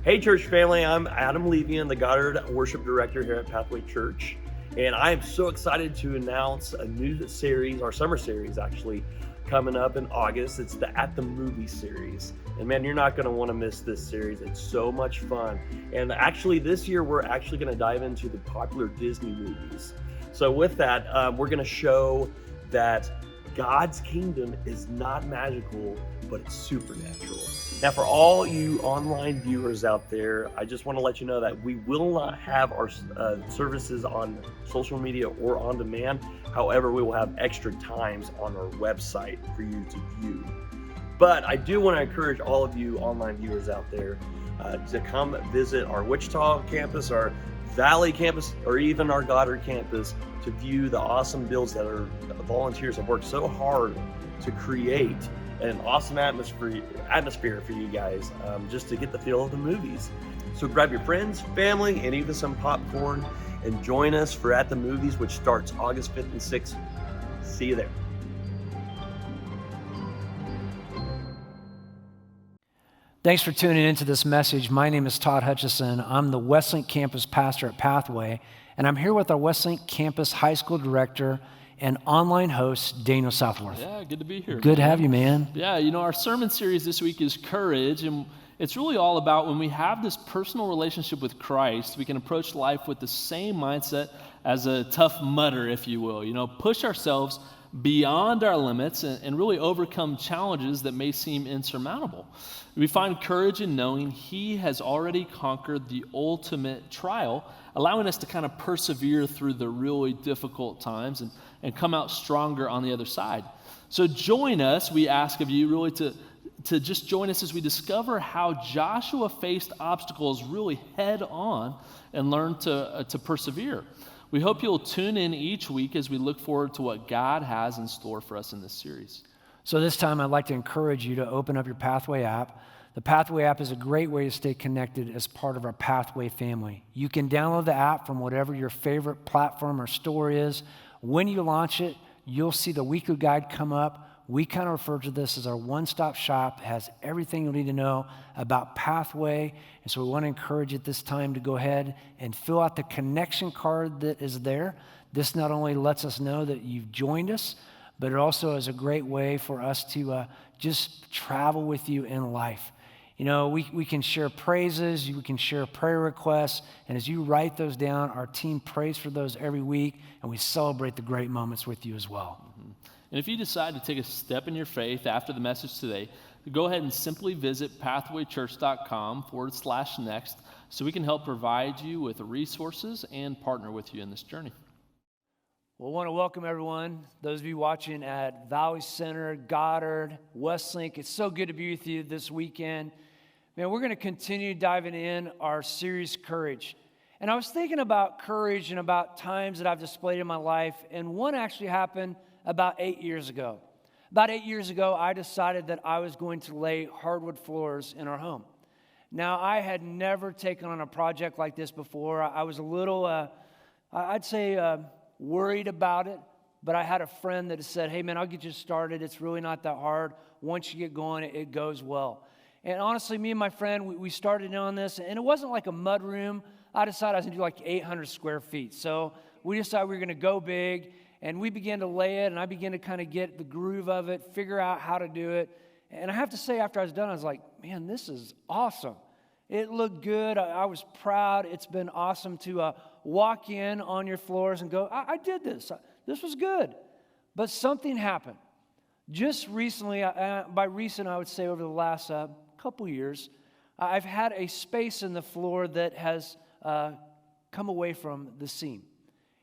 Hey, church family, I'm Adam Levian, the Goddard Worship Director here at Pathway Church. And I am so excited to announce a new series, our summer series actually, coming up in August. It's the At the Movie series. And man, you're not going to want to miss this series. It's so much fun. And actually, this year, we're actually going to dive into the popular Disney movies. So with that, we're going to show that God's kingdom is not magical, but it's supernatural. Now, for all you online viewers out there, I just want to let you know that we will not have our services on social media or on demand. However, we will have extra times on our website for you to view. But I do want to encourage all of you online viewers out there to come visit our Wichita campus, our Valley campus, or even our Goddard campus to view the awesome builds that our volunteers have worked so hard to create an awesome atmosphere for you guys, just to get the feel of the movies. So grab your friends, family, and even some popcorn and join us for At the Movies, which starts August 5th and 6th. See you there. Thanks for tuning into this message. My name is Todd Hutchison. I'm the Westlink campus pastor at Pathway, and I'm here with our Westlink campus high school director and online host, Daniel Southworth. Yeah, good to be here. Good to have you, man. Yeah, our sermon series this week is Courage, and it's really all about when we have this personal relationship with Christ, we can approach life with the same mindset as a tough mudder, if you will. Push ourselves beyond our limits and really overcome challenges that may seem insurmountable. We find courage in knowing He has already conquered the ultimate trial, allowing us to kind of persevere through the really difficult times and come out stronger on the other side. So join us, we ask of you really to just join us as we discover how Joshua faced obstacles really head on and learn to persevere. We hope you'll tune in each week as we look forward to what God has in store for us in this series. So this time I'd like to encourage you to open up your Pathway app. The Pathway app is a great way to stay connected as part of our Pathway family. You can download the app from whatever your favorite platform or store is. When you launch it, you'll see the weekly guide come up. We kind of refer to this as our one-stop shop. It has everything you'll need to know about Pathway. And so we want to encourage you at this time to go ahead and fill out the connection card that is there. This not only lets us know that you've joined us, but it also is a great way for us to just travel with you in life. We can share praises, we can share prayer requests, and as you write those down, our team prays for those every week, and we celebrate the great moments with you as well. Mm-hmm. And if you decide to take a step in your faith after the message today, go ahead and simply visit pathwaychurch.com/next so we can help provide you with resources and partner with you in this journey. Well, I want to welcome everyone, those of you watching at Valley Center, Goddard, Westlink. It's so good to be with you this weekend. Man, we're going to continue diving in our series, Courage. And I was thinking about courage and about times that I've displayed in my life, and one actually happened about 8 years ago. About 8 years ago, I decided that I was going to lay hardwood floors in our home. Now, I had never taken on a project like this before. I was a little, worried about it, but I had a friend that said, hey man, I'll get you started. It's really not that hard. Once you get going, it goes well. And honestly, me and my friend, we started on this, and it wasn't like a mud room. I decided I was going to do like 800 square feet. So we decided we were going to go big, and we began to lay it, and I began to kind of get the groove of it, figure out how to do it. And I have to say, after I was done, I was like, man, this is awesome. It looked good. I was proud. It's been awesome to walk in on your floors and go, I did this. This was good. But something happened. Just recently, by recent, I would say over the last couple years, I've had a space in the floor that has come away from the seam.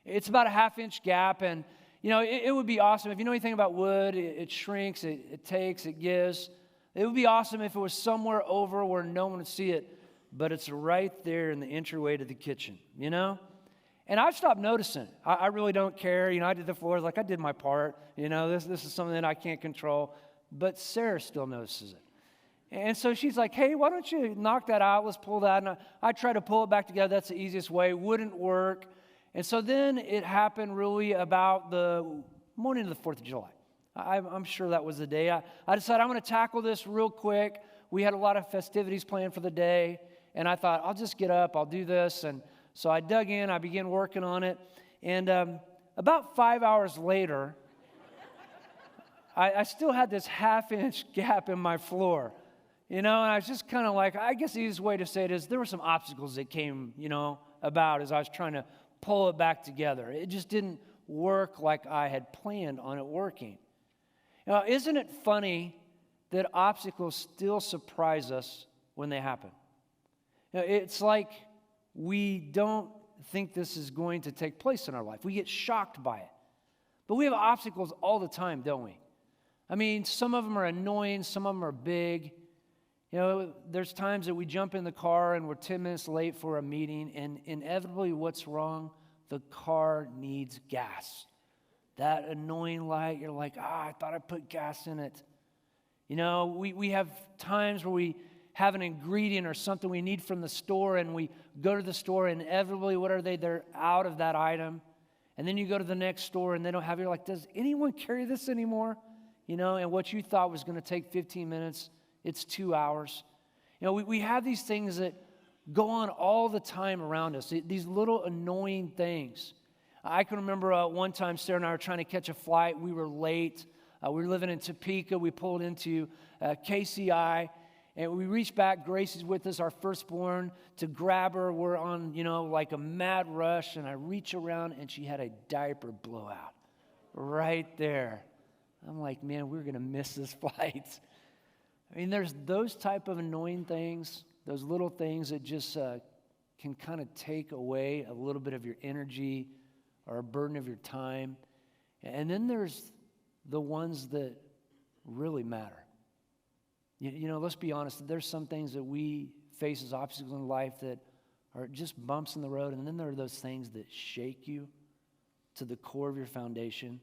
It's about a half-inch gap, and it would be awesome. If you know anything about wood, it shrinks, it takes, it gives. It would be awesome if it was somewhere over where no one would see it, but it's right there in the entryway to the kitchen, And I've stopped noticing it. I really don't care. I did the floors like I did my part. This is something that I can't control. But Sarah still notices it. And so she's like, hey, why don't you knock that out? Let's pull that. And I try to pull it back together. That's the easiest way. Wouldn't work. And so then it happened really about the morning of the 4th of July. I'm sure that was the day. I decided I'm going to tackle this real quick. We had a lot of festivities planned for the day. and I thought, I'll just get up, I'll do this. And so I dug in, I began working on it. And about 5 hours later, I still had this half-inch gap in my floor. And I was just kind of like, I guess the easiest way to say it is there were some obstacles that came, about as I was trying to pull it back together. It just didn't work like I had planned on it working. Isn't it funny that obstacles still surprise us when they happen? It's like we don't think this is going to take place in our life. We get shocked by it. But we have obstacles all the time, don't we? I mean, some of them are annoying, some of them are big. There's times that we jump in the car and we're 10 minutes late for a meeting, and inevitably what's wrong? The car needs gas. That annoying light, you're like, I thought I put gas in it. We have times where we have an ingredient or something we need from the store, and we go to the store, and inevitably, what are they? They're out of that item. And then you go to the next store, and they don't have it. You're like, does anyone carry this anymore? And what you thought was going to take 15 minutes, it's 2 hours. We have these things that go on all the time around us, these little annoying things. I can remember one time Sarah and I were trying to catch a flight. We were late. We were living in Topeka. We pulled into KCI, and we reached back. Gracie's with us, our firstborn, to grab her. We're on, like a mad rush, and I reach around, and she had a diaper blowout right there. I'm like, man, we're going to miss this flight. I mean, there's those type of annoying things, those little things that just can kind of take away a little bit of your energy or a burden of your time. And then there's the ones that really matter. Let's be honest, there's some things that we face as obstacles in life that are just bumps in the road, and then there are those things that shake you to the core of your foundation.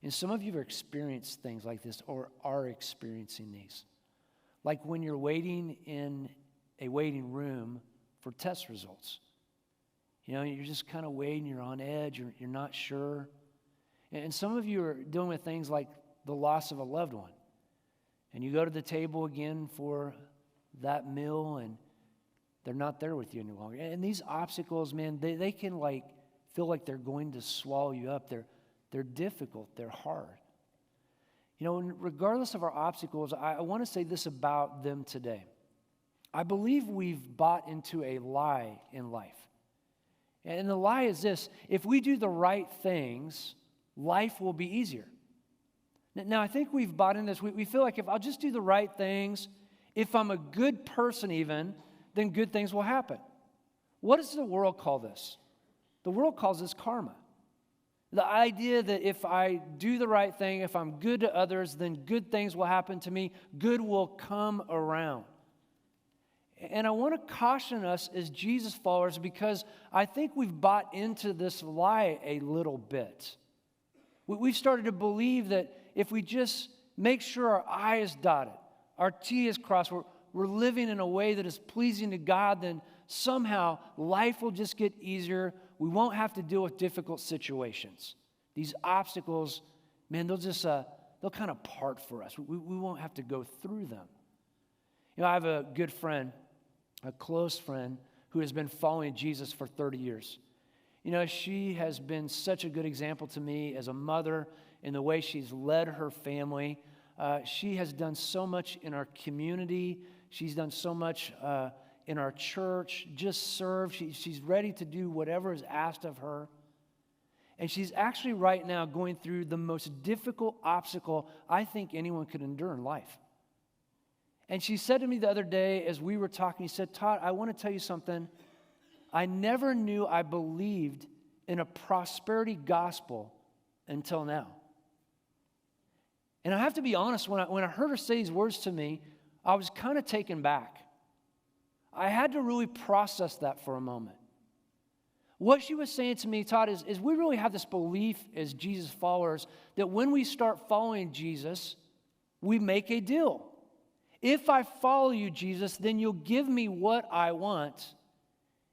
And some of you have experienced things like this or are experiencing these. Like when you're waiting in a waiting room for test results. You're just kind of waiting, you're on edge, you're not sure. And some of you are dealing with things like the loss of a loved one. And you go to the table again for that meal, and they're not there with you any longer. And these obstacles, man, they can feel like they're going to swallow you up. They're difficult, they're hard. Regardless of our obstacles, I want to say this about them today. I believe we've bought into a lie in life. And the lie is this: if we do the right things, life will be easier. Now, I think we've bought in this. We feel like if I'll just do the right things, if I'm a good person even, then good things will happen. What does the world call this? The world calls this karma. The idea that if I do the right thing, if I'm good to others, then good things will happen to me. Good will come around. And I want to caution us as Jesus followers, because I think we've bought into this lie a little bit. We've started to believe that if we just make sure our I is dotted, our T is crossed, we're living in a way that is pleasing to God, then somehow life will just get easier. We won't have to deal with difficult situations. These obstacles, man, they'll kind of part for us. We won't have to go through them. I have a good friend, a close friend, who has been following Jesus for 30 years. She has been such a good example to me as a mother in the way she's led her family. She has done so much in our community. She's done so much in our church, just serve. She's ready to do whatever is asked of her. And she's actually right now going through the most difficult obstacle I think anyone could endure in life. And she said to me the other day as we were talking, she said, Todd, I want to tell you something. I never knew I believed in a prosperity gospel until now. And I have to be honest, when I heard her say these words to me, I was kind of taken back. I had to really process that for a moment. What she was saying to me, Todd, is we really have this belief as Jesus followers that when we start following Jesus, we make a deal. If I follow you, Jesus, then you'll give me what I want.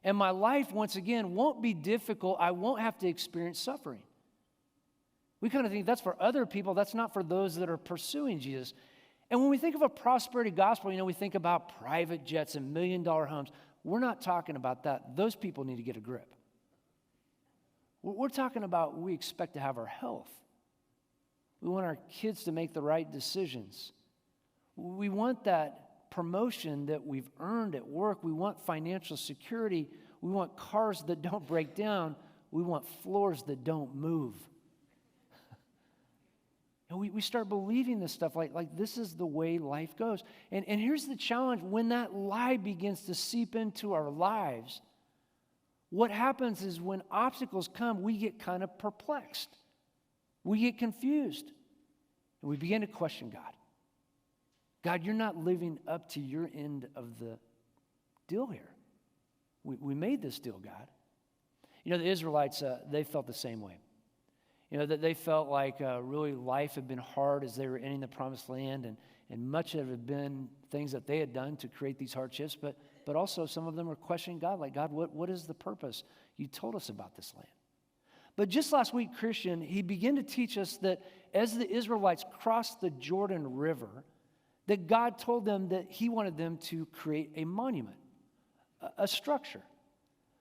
And my life, once again, won't be difficult. I won't have to experience suffering. We kind of think that's for other people. That's not for those that are pursuing Jesus. And when we think of a prosperity gospel, we think about private jets and million-dollar homes. We're not talking about that. Those people need to get a grip. We're talking about we expect to have our health. We want our kids to make the right decisions. We want that promotion that we've earned at work. We want financial security. We want cars that don't break down. We want floors that don't move. And we start believing this stuff like this is the way life goes. And here's the challenge. When that lie begins to seep into our lives, what happens is when obstacles come, we get kind of perplexed. We get confused. And we begin to question God. God, you're not living up to your end of the deal here. We made this deal, God. The Israelites, they felt the same way. That they felt like really life had been hard as they were entering the promised land, and much of it had been things that they had done to create these hardships, but also some of them were questioning God, like, God, what is the purpose? You told us about this land. But just last week, Christian, he began to teach us that as the Israelites crossed the Jordan River, that God told them that he wanted them to create a monument, a structure,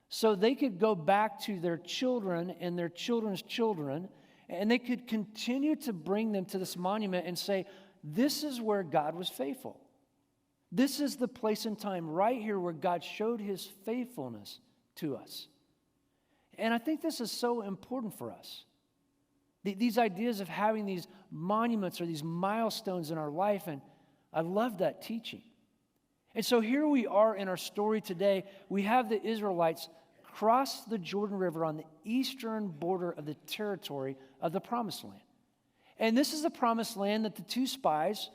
so they could go back to their children and their children's children, and they could continue to bring them to this monument and say, this is where God was faithful. This is the place and time right here where God showed his faithfulness to us. And I think this is so important for us. These ideas of having these monuments or these milestones in our life, and I love that teaching. And so here we are in our story today. We have the Israelites cross the Jordan River on the eastern border of the territory of the Promised Land. And this is the Promised Land that the two spies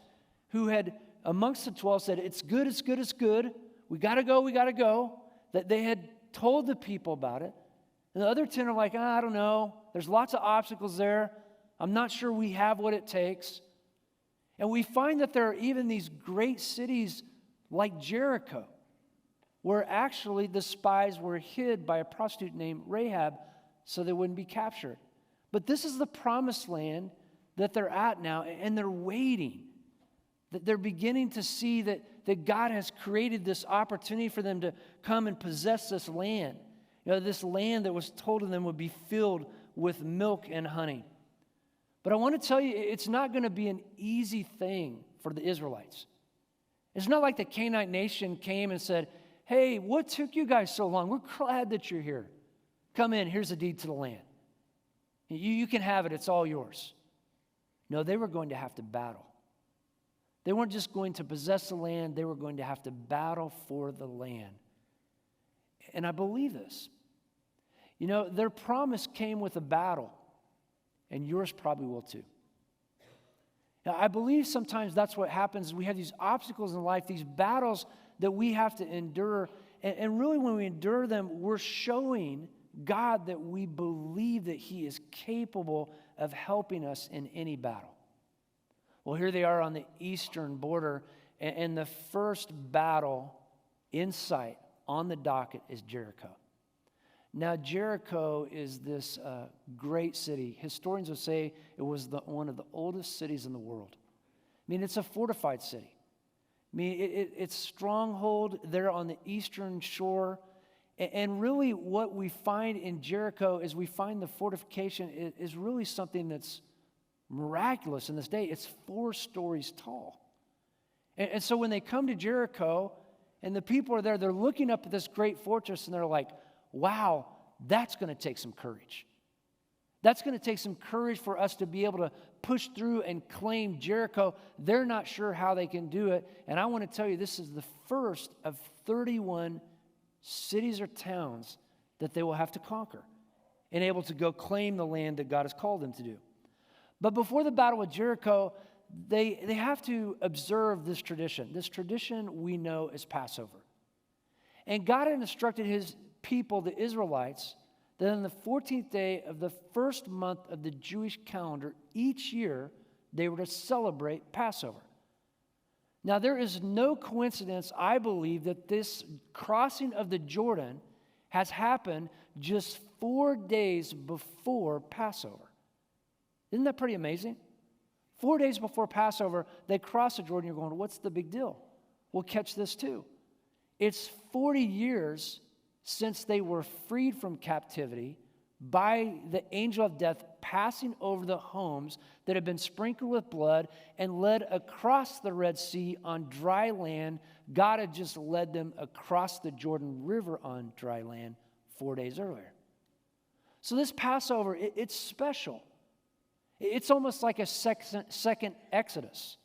who had amongst the 12 said, it's good, it's good, it's good. We got to go. That they had told the people about it. And the other 10 are like, I don't know. There's lots of obstacles there. I'm not sure we have what it takes. And we find that there are even these great cities like Jericho, where actually the spies were hid by a prostitute named Rahab so they wouldn't be captured. But this is the Promised Land that they're at now, and they're waiting. That they're beginning to see that God has created this opportunity for them to come and possess this land. This land that was told to them would be filled with milk and honey. But I want to tell you, it's not going to be an easy thing for the Israelites. It's not like the Canaanite nation came and said, hey, what took you guys so long? We're glad that you're here. Come in, here's a deed to the land. You can have it, it's all yours. No, they were going to have to battle. They weren't just going to possess the land, they were going to have to battle for the land. And I believe this. Their promise came with a battle, and yours probably will too. Now, I believe sometimes that's what happens. We have these obstacles in life, these battles that we have to endure. And really, when we endure them, we're showing God that we believe that he is capable of helping us in any battle. Well, here they are on the eastern border, and the first battle in sight on the docket is Jericho. Now, Jericho is this great city. Historians would say it was one of the oldest cities in the world. It's a fortified city. It's stronghold there on the eastern shore. And really what we find in Jericho is we find the fortification is really something that's miraculous in this day. It's 4 stories tall. And so when they come to Jericho and the people are there, they're looking up at this great fortress and they're like, wow, that's going to take some courage. That's going to take some courage for us to be able to push through and claim Jericho. They're not sure how they can do it. And I want to tell you, this is the first of 31 cities or towns that they will have to conquer and able to go claim the land that God has called them to do. But before the battle with Jericho, they have to observe this tradition. This tradition we know as Passover. And God had instructed his people, the Israelites, that on the 14th day of the first month of the Jewish calendar, each year, they were to celebrate Passover. Now, there is no coincidence, I believe, that this crossing of the Jordan has happened just 4 days before Passover. Isn't that pretty amazing? 4 days before Passover, they cross the Jordan. You're going, what's the big deal? We'll catch this too. It's 40 years since they were freed from captivity by the angel of death passing over the homes that had been sprinkled with blood and led across the Red Sea on dry land. God had just led them across the Jordan River on dry land 4 days earlier. So this Passover, it's special. It's almost like a second Exodus.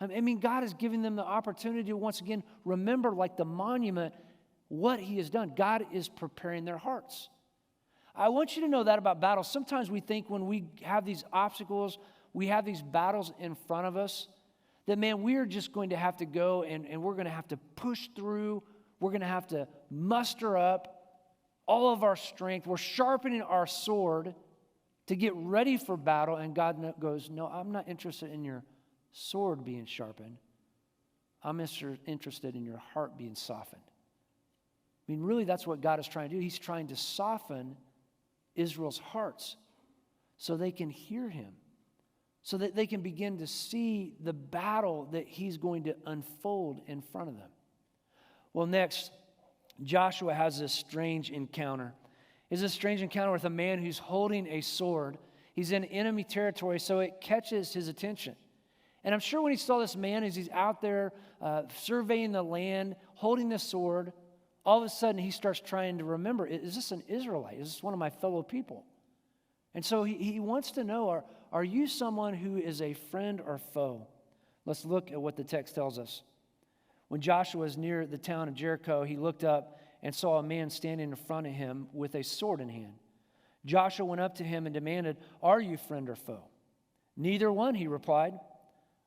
I mean, God is giving them the opportunity to once again remember, like the monument, what He has done. God is preparing their hearts. I want you to know that about battles. Sometimes we think when we have these obstacles, we have these battles in front of us, that, man, we're just going to have to go and we're going to have to push through. We're going to have to muster up all of our strength. We're sharpening our sword to get ready for battle. And God goes, no, I'm not interested in your sword being sharpened. I'm interested in your heart being softened. I mean, really, that's what God is trying to do. He's trying to soften Israel's hearts so they can hear Him, so that they can begin to see the battle that He's going to unfold in front of them. Well, next, Joshua has this strange encounter. It's a strange encounter with a man who's holding a sword. He's in enemy territory, so it catches his attention. And I'm sure when he saw this man as he's out there surveying the land, holding the sword, all of a sudden he starts trying to remember, is this an Israelite? Is this one of my fellow people? And so he wants to know, are you someone who is a friend or foe? Let's look at what the text tells us. When Joshua was near the town of Jericho, he looked up and saw a man standing in front of him with a sword in hand. Joshua went up to him and demanded, are you friend or foe? Neither one, he replied.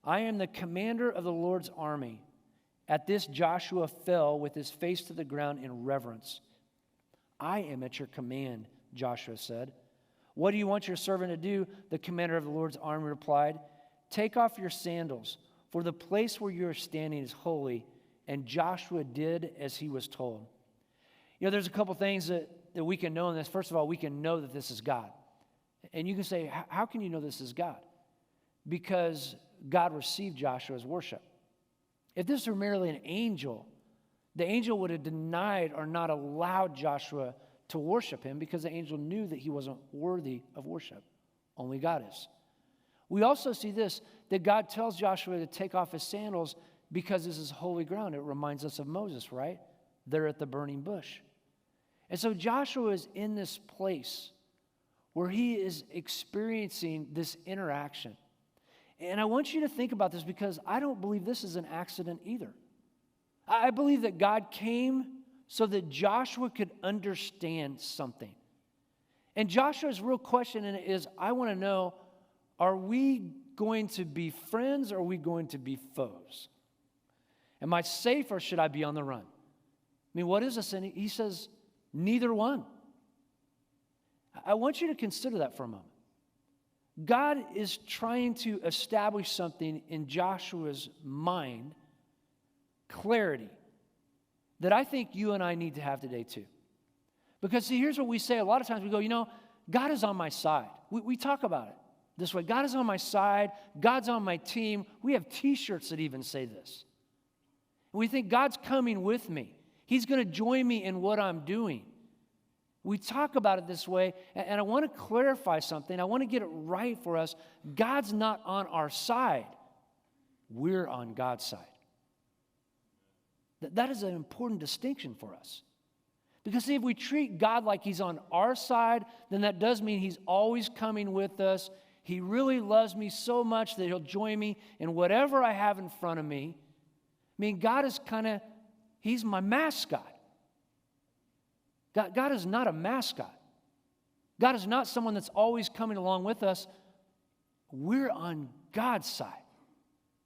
I am the commander of the Lord's army. At this, Joshua fell with his face to the ground in reverence. I am at your command, Joshua said. What do you want your servant to do? The commander of the Lord's army replied. Take off your sandals, for the place where you are standing is holy. And Joshua did as he was told. You know, there's a couple things that we can know in this. First of all, we can know that this is God. And you can say, how can you know this is God? Because God received Joshua's worship. If this were merely an angel, the angel would have denied or not allowed Joshua to worship him because the angel knew that he wasn't worthy of worship. Only God is. We also see this, that God tells Joshua to take off his sandals because this is holy ground. It reminds us of Moses, right? They're at the burning bush. And so Joshua is in this place where he is experiencing this interaction. And I want you to think about this because I don't believe this is an accident either. I believe that God came so that Joshua could understand something. And Joshua's real question is, I want to know, are we going to be friends or are we going to be foes? Am I safe or should I be on the run? I mean, what is this? And he says, neither one. I want you to consider that for a moment. God is trying to establish something in Joshua's mind, clarity, that I think you and I need to have today too. Because see, here's what we say. A lot of times we go, God is on my side. We talk about it this way. God is on my side. God's on my team. We have t-shirts that even say this. And we think God's coming with me. He's going to join me in what I'm doing. We talk about it this way, and I want to clarify something. I want to get it right for us. God's not on our side. We're on God's side. That is an important distinction for us. Because see, if we treat God like He's on our side, then that does mean He's always coming with us. He really loves me so much that He'll join me in whatever I have in front of me. I mean, God is He's my mascot. God is not a mascot. God is not someone that's always coming along with us. We're on God's side,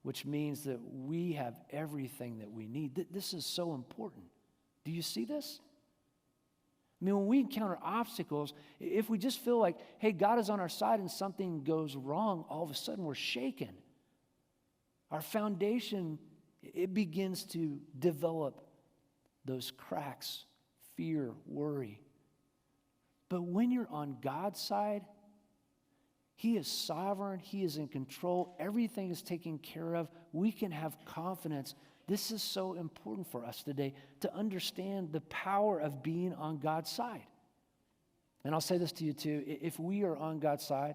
which means that we have everything that we need. This is so important. Do you see this? I mean, when we encounter obstacles, if we just feel like, hey, God is on our side and something goes wrong, all of a sudden we're shaken. Our foundation, it begins to develop those cracks. Fear, worry. But when you're on God's side, He is sovereign. He is in control. Everything is taken care of. We can have confidence. This is so important for us today to understand the power of being on God's side. And I'll say this to you too. If we are on God's side,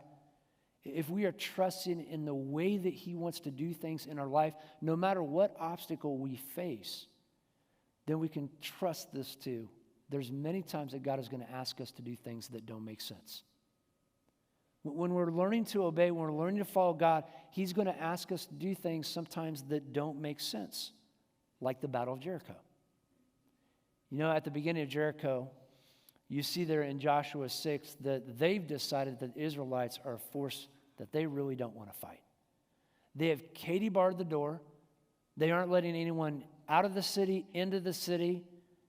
if we are trusting in the way that He wants to do things in our life, no matter what obstacle we face, then we can trust this too. There's many times that God is going to ask us to do things that don't make sense. When we're learning to obey, when we're learning to follow God, He's going to ask us to do things sometimes that don't make sense, like the Battle of Jericho. You know, at the beginning of Jericho, you see there in Joshua 6 that they've decided that the Israelites are a force that they really don't want to fight. They have Katie barred the door. They aren't letting anyone out of the city, into the city.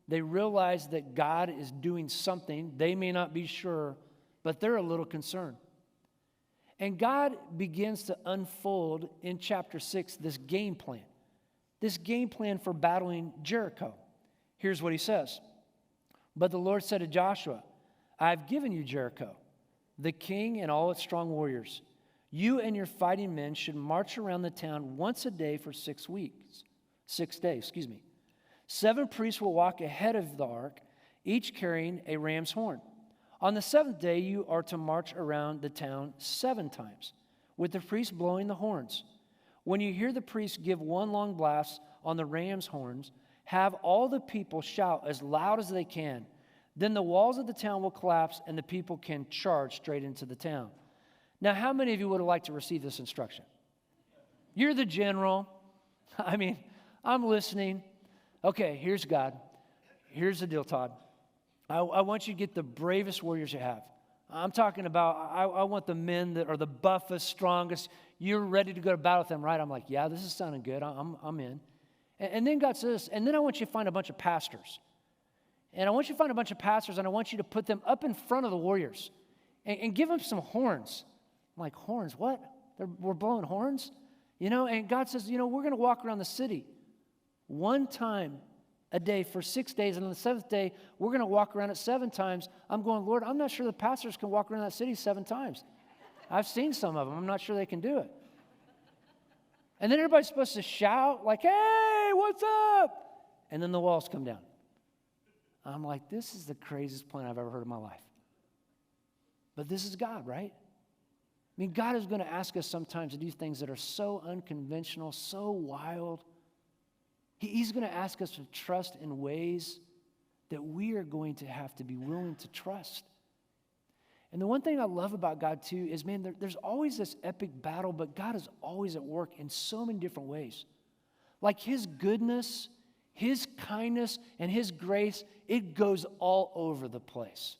They realize that God is doing something. They may not be sure, but they're a little concerned. And God begins to unfold in chapter 6 this game plan for battling Jericho. Here's what He says. But the Lord said to Joshua, I have given you Jericho, the king and all its strong warriors. You and your fighting men should march around the town once a day for 6 days. 7 priests will walk ahead of the ark, each carrying a ram's horn. On the 7th day, you are to march around the town 7 times, with the priests blowing the horns. When you hear the priests give one long blast on the ram's horns, have all the people shout as loud as they can. Then the walls of the town will collapse, and the people can charge straight into the town. Now, how many of you would have liked to receive this instruction? You're the general. I mean, I'm listening. Okay, here's God. Here's the deal, Todd. I want you to get the bravest warriors you have. I'm talking about, I want the men that are the buffest, strongest. You're ready to go to battle with them, right? I'm like, yeah, this is sounding good. I'm in. And then God says, and then I want you to find a bunch of pastors. And I want you to find a bunch of pastors, and I want you to put them up in front of the warriors and give them some horns. I'm like, horns? What? We're blowing horns? You know, and God says, you know, we're going to walk around the city one time a day for 6 days, and on the 7th day, we're going to walk around it 7 times. I'm going, Lord, I'm not sure the pastors can walk around that city 7 times. I've seen some of them. I'm not sure they can do it. And then everybody's supposed to shout like, hey, what's up? And then the walls come down. I'm like, this is the craziest plan I've ever heard in my life. But this is God, right? I mean, God is going to ask us sometimes to do things that are so unconventional, so wild. He's going to ask us to trust in ways that we are going to have to be willing to trust. And the one thing I love about God, too, is, man, there's always this epic battle, but God is always at work in so many different ways. Like His goodness, His kindness, and His grace, it goes all over the place.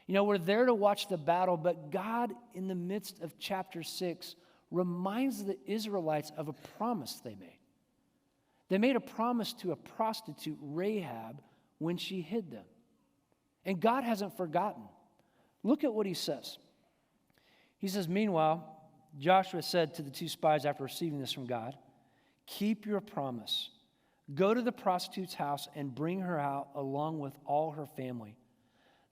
You know, we're there to watch the battle, but God, in the midst of chapter 6, reminds the Israelites of a promise they made. They made a promise to a prostitute, Rahab, when she hid them. And God hasn't forgotten. Look at what He says. He says, meanwhile, Joshua said to the 2 spies after receiving this from God, keep your promise. Go to the prostitute's house and bring her out along with all her family.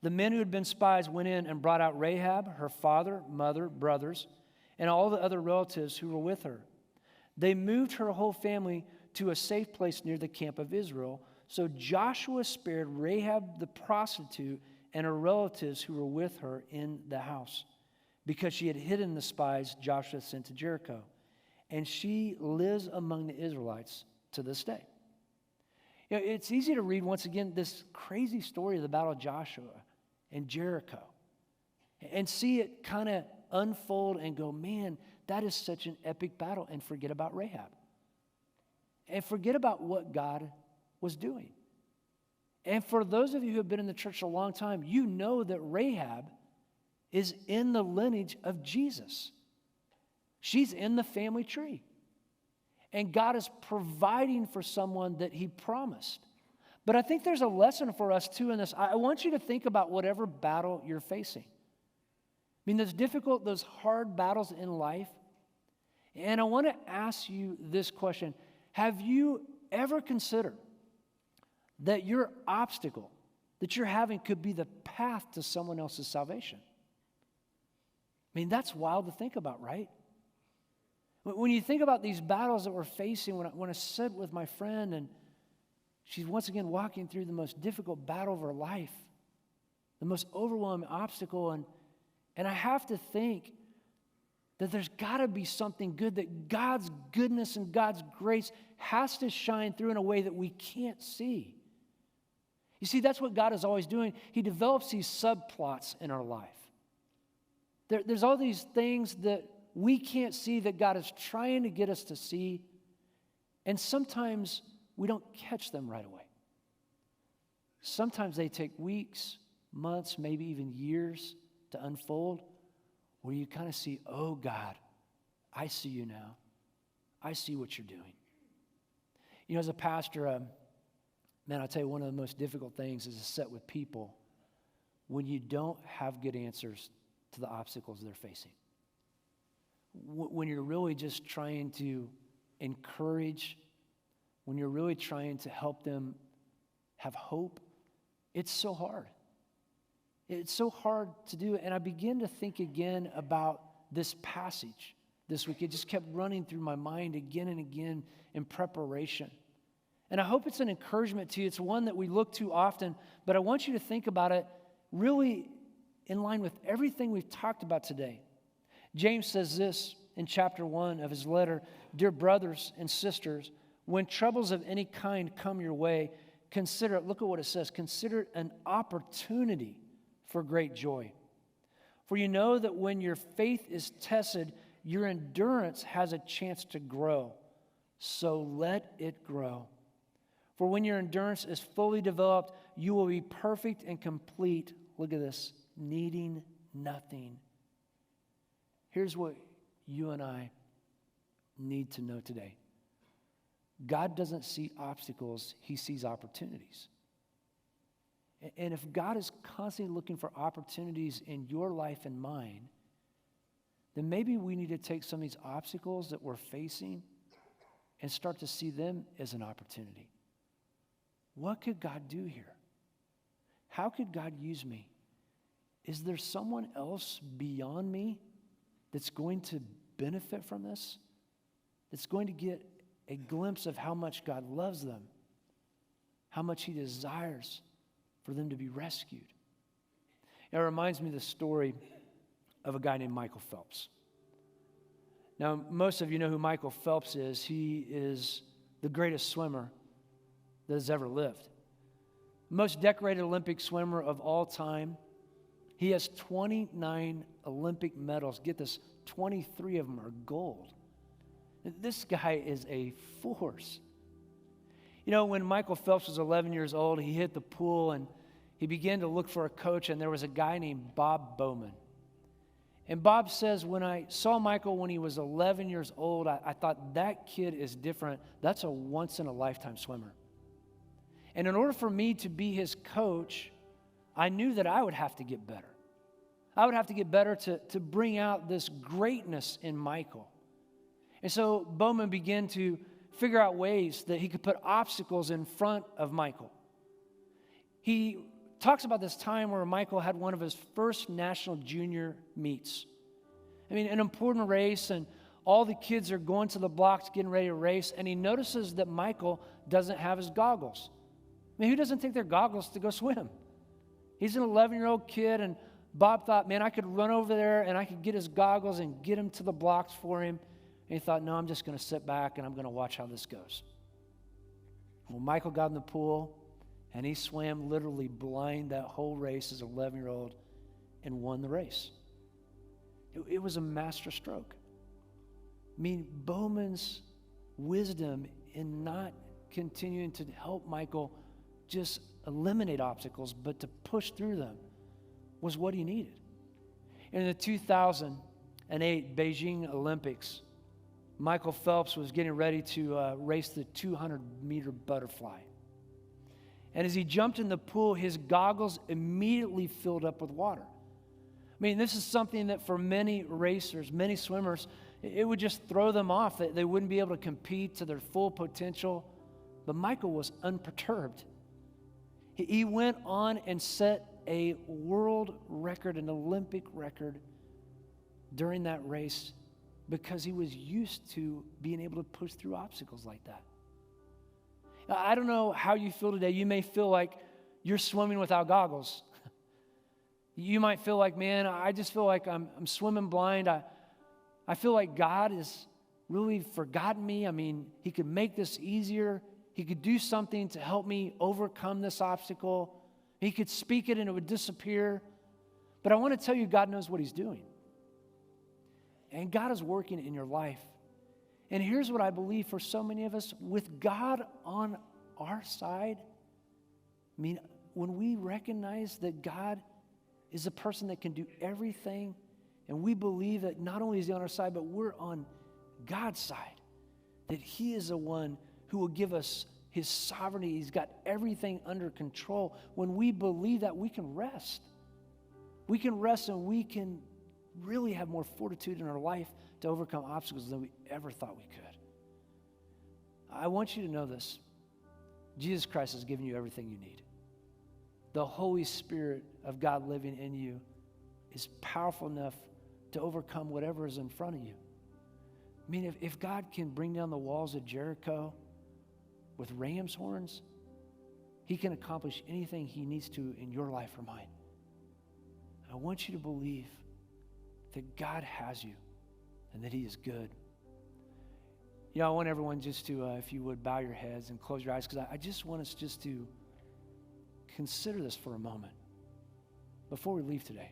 The men who had been spies went in and brought out Rahab, her father, mother, brothers, and all the other relatives who were with her. They moved her whole family to a safe place near the camp of Israel. So Joshua spared Rahab the prostitute and her relatives who were with her in the house, because she had hidden the spies Joshua sent to Jericho. And she lives among the Israelites to this day. You know, it's easy to read, once again, this crazy story of the Battle of Joshua and Jericho and see it kind of unfold and go, man, that is such an epic battle, and forget about Rahab. And forget about what God was doing. And for those of you who have been in the church a long time, you know that Rahab is in the lineage of Jesus. She's in the family tree. And God is providing for someone that He promised. But I think there's a lesson for us too in this. I want you to think about whatever battle you're facing. I mean, those difficult, those hard battles in life. And I want to ask you this question. Have you ever considered that your obstacle that you're having could be the path to someone else's salvation? I mean, that's wild to think about, right? When you think about these battles that we're facing, when I sit with my friend and she's once again walking through the most difficult battle of her life, the most overwhelming obstacle, and I have to think that there's got to be something good, that God's goodness and God's grace has to shine through in a way that we can't see. You see, that's what God is always doing. He develops these subplots in our life. There's all these things that we can't see that God is trying to get us to see, and sometimes we don't catch them right away. Sometimes they take weeks, months, maybe even years to unfold, where you kind of see, oh God, I see you now. I see what you're doing. You know, as a pastor, man, I'll tell you, one of the most difficult things is to sit with people when you don't have good answers to the obstacles they're facing. When you're really just trying to encourage, when you're really trying to help them have hope, it's so hard. It's so hard to do. And I begin to think again about this passage this week. It just kept running through my mind again and again in preparation. And I hope it's an encouragement to you. It's one that we look to often, but I want you to think about it really in line with everything we've talked about today. James says this in chapter 1 of his letter, "Dear brothers and sisters, when troubles of any kind come your way, consider it," look at what it says, "consider it an opportunity for great joy. For you know that when your faith is tested, your endurance has a chance to grow. So let it grow. For when your endurance is fully developed, you will be perfect and complete," look at this, "needing nothing." Here's what you and I need to know today. God doesn't see obstacles, He sees opportunities. And if God is constantly looking for opportunities in your life and mine, then maybe we need to take some of these obstacles that we're facing and start to see them as an opportunity. What could God do here? How could God use me? Is there someone else beyond me that's going to benefit from this? That's going to get a glimpse of how much God loves them, how much He desires for them to be rescued. It reminds me of the story of a guy named Michael Phelps. Now, most of you know who Michael Phelps is. He is the greatest swimmer that has ever lived. Most decorated Olympic swimmer of all time. He has 29 Olympic medals. Get this, 23 of them are gold. This guy is a force. You know, when Michael Phelps was 11 years old, he hit the pool and he began to look for a coach, and there was a guy named Bob Bowman. And Bob says, when I saw Michael when he was 11 years old, I thought, that kid is different. That's a once-in-a-lifetime swimmer. And in order for me to be his coach, I knew that I would have to get better. I would have to get better to bring out this greatness in Michael. And so Bowman began to figure out ways that he could put obstacles in front of Michael. He talks about this time where Michael had one of his first national junior meets. I mean, an important race, and all the kids are going to the blocks getting ready to race, and he notices that Michael doesn't have his goggles. I mean, who doesn't take their goggles to go swim? He's an 11-year-old kid, and Bob thought, man, I could run over there and I could get his goggles and get him to the blocks for him. And he thought, no, I'm just going to sit back and I'm going to watch how this goes. Well, Michael got in the pool, and he swam literally blind that whole race as an 11-year-old and won the race. It was a master stroke. I mean, Bowman's wisdom in not continuing to help Michael just eliminate obstacles, but to push through them was what he needed. In the 2008 Beijing Olympics, Michael Phelps was getting ready to race the 200-meter butterfly. And as he jumped in the pool, his goggles immediately filled up with water. I mean, this is something that for many racers, many swimmers, it would just throw them off. They wouldn't be able to compete to their full potential. But Michael was unperturbed. He went on and set a world record, an Olympic record, during that race because he was used to being able to push through obstacles like that. Now, I don't know how you feel today. You may feel like you're swimming without goggles. You might feel like, man, I just feel like I'm swimming blind. I feel like God has really forgotten me. I mean, he could make this easier. He could do something to help me overcome this obstacle. He could speak it and it would disappear. But I want to tell you, God knows what he's doing. And God is working in your life. And here's what I believe for so many of us, with God on our side, I mean, when we recognize that God is a person that can do everything, and we believe that not only is he on our side, but we're on God's side, that he is the one who will give us his sovereignty. He's got everything under control. When we believe that, we can rest. We can rest and we can really have more fortitude in our life to overcome obstacles than we ever thought we could. I want you to know this. Jesus Christ has given you everything you need. The Holy Spirit of God living in you is powerful enough to overcome whatever is in front of you. I mean, if God can bring down the walls of Jericho with ram's horns, he can accomplish anything he needs to in your life or mine. I want you to believe that God has you and that he is good. You know, I want everyone just to, if you would, bow your heads and close your eyes, because I just want us just to consider this for a moment before we leave today.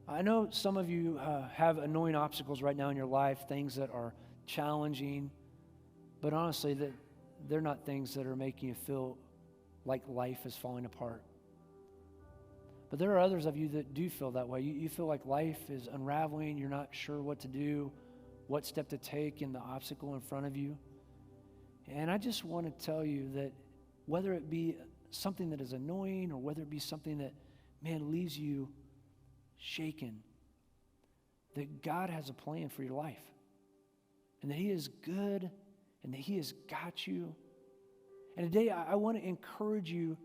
I know some of you have annoying obstacles right now in your life, things that are challenging, but honestly, that they're not things that are making you feel like life is falling apart. But there are others of you that do feel that way. You feel like life is unraveling. You're not sure what to do, what step to take in the obstacle in front of you. And I just want to tell you that whether it be something that is annoying or whether it be something that, man, leaves you shaken, that God has a plan for your life and that he is good and that he has got you. And today I want to encourage you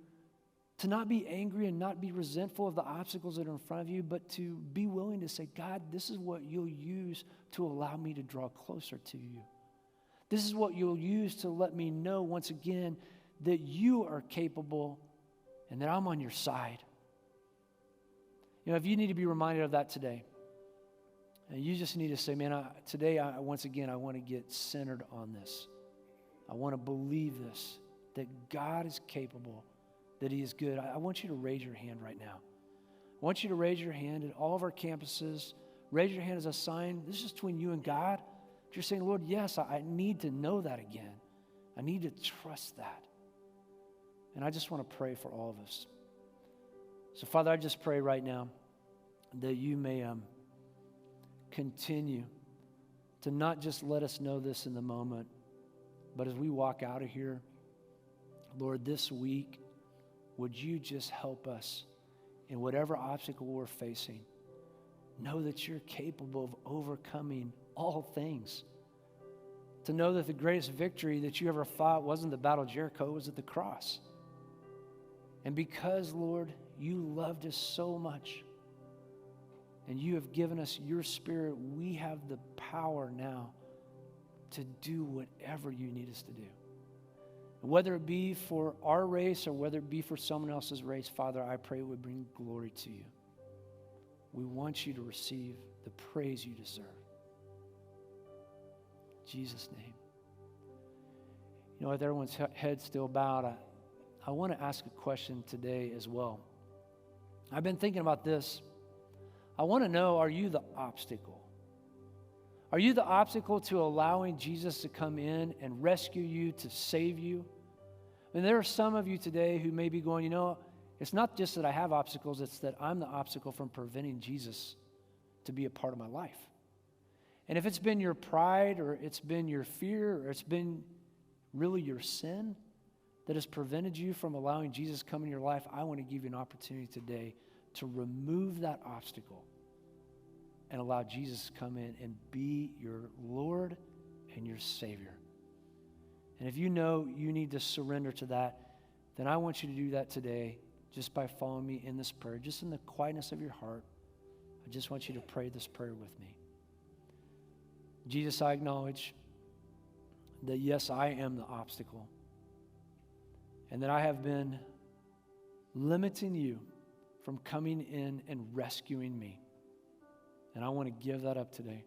to not be angry and not be resentful of the obstacles that are in front of you, but to be willing to say, God, this is what you'll use to allow me to draw closer to you. This is what you'll use to let me know once again that you are capable and that I'm on your side. You know, if you need to be reminded of that today, and you just need to say, man, today, once again, I want to get centered on this. I want to believe this, that God is capable, that he is good. I want you to raise your hand right now. I want you to raise your hand at all of our campuses. Raise your hand as a sign. This is between you and God. If you're saying, Lord, yes, I need to know that again. I need to trust that. And I just want to pray for all of us. So, Father, I just pray right now that you may continue to not just let us know this in the moment, but as we walk out of here, Lord, this week, would you just help us in whatever obstacle we're facing? Know that you're capable of overcoming all things. To know that the greatest victory that you ever fought wasn't the battle of Jericho, it was at the cross. And because, Lord, you loved us so much and you have given us your Spirit, we have the power now to do whatever you need us to do. Whether it be for our race or whether it be for someone else's race, Father, I pray it would bring glory to you. We want you to receive the praise you deserve. In Jesus' name. You know, with everyone's head still bowed, I want to ask a question today as well. I've been thinking about this. I want to know, are you the obstacle? Are you the obstacle to allowing Jesus to come in and rescue you, to save you? And there are some of you today who may be going, you know, it's not just that I have obstacles, it's that I'm the obstacle from preventing Jesus to be a part of my life. And if it's been your pride or it's been your fear or it's been really your sin that has prevented you from allowing Jesus to come in your life, I want to give you an opportunity today to remove that obstacle and allow Jesus to come in and be your Lord and your Savior. And if you know you need to surrender to that, then I want you to do that today just by following me in this prayer, just in the quietness of your heart. I just want you to pray this prayer with me. Jesus, I acknowledge that yes, I am the obstacle, and that I have been limiting you from coming in and rescuing me. And I want to give that up today.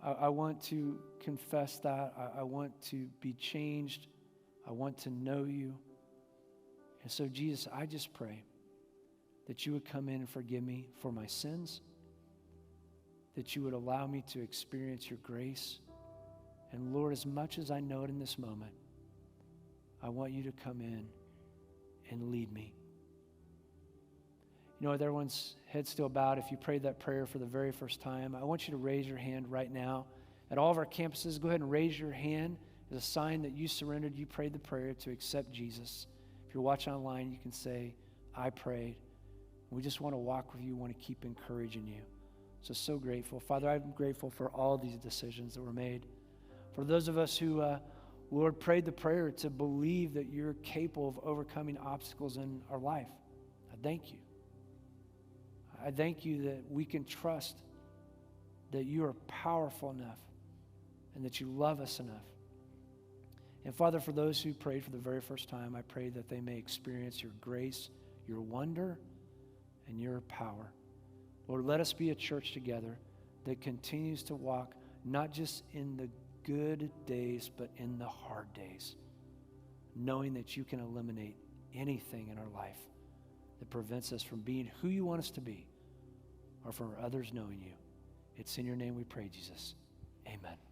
I want to confess that. I want to be changed. I want to know you. And so, Jesus, I just pray that you would come in and forgive me for my sins, that you would allow me to experience your grace. And Lord, as much as I know it in this moment, I want you to come in and lead me. You know, with everyone's head still bowed, if you prayed that prayer for the very first time, I want you to raise your hand right now. At all of our campuses, go ahead and raise your hand as a sign that you surrendered, you prayed the prayer to accept Jesus. If you're watching online, you can say, I prayed. We just want to walk with you, want to keep encouraging you. So grateful. Father, I'm grateful for all these decisions that were made. For those of us who, Lord, prayed the prayer to believe that you're capable of overcoming obstacles in our life, I thank you. I thank you that we can trust that you are powerful enough and that you love us enough. And Father, for those who prayed for the very first time, I pray that they may experience your grace, your wonder, and your power. Lord, let us be a church together that continues to walk not just in the good days, but in the hard days, knowing that you can eliminate anything in our life that prevents us from being who you want us to be or from others knowing you. It's in your name we pray, Jesus. Amen.